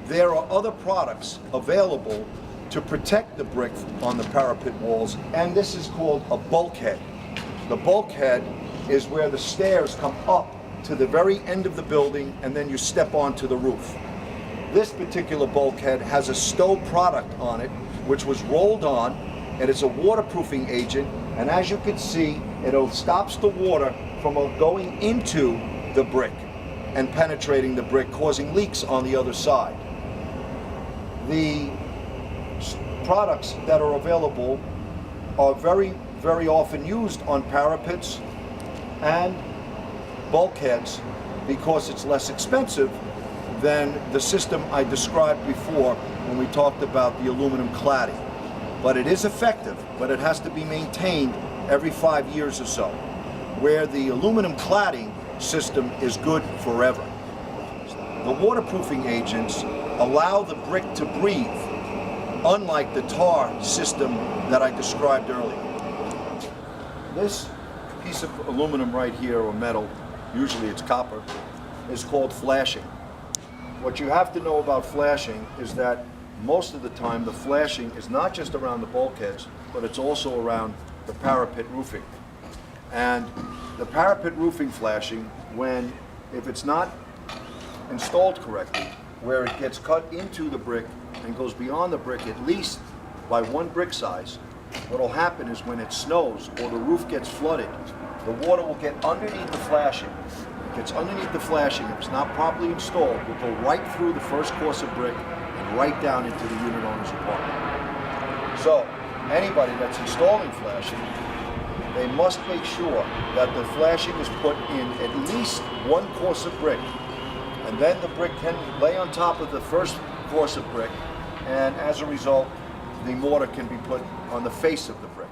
there are other products available to protect the brick on the parapet walls, and this is called a bulkhead. The bulkhead is where the stairs come up to the very end of the building and then you step onto the roof. This particular bulkhead has a Stow product on it which was rolled on, and it's a waterproofing agent, and as you can see, it stops the water from going into the brick and penetrating the brick, causing leaks on the other side. The products that are available are very, very often used on parapets and bulkheads because it's less expensive than the system I described before when we talked about the aluminum cladding. But it is effective, but it has to be maintained every 5 years or so, where the aluminum cladding system is good forever. The waterproofing agents allow the brick to breathe, unlike the tar system that I described earlier. This piece of aluminum right here, or metal, usually it's copper, is called flashing. What you have to know about flashing is that most of the time the flashing is not just around the bulkheads, but it's also around the parapet roofing. And the parapet roofing flashing, if it's not installed correctly, where it gets cut into the brick and goes beyond the brick at least by 1 brick size, what will happen is when it snows or the roof gets flooded, the water will get underneath the flashing. It gets underneath the flashing. If it's not properly installed, it will go right through the first course of brick and right down into the unit owner's apartment. So anybody that's installing flashing, they must make sure that the flashing is put in at least 1 course of brick, and then the brick can lay on top of the first course of brick, and as a result, the mortar can be put on the face of the brick.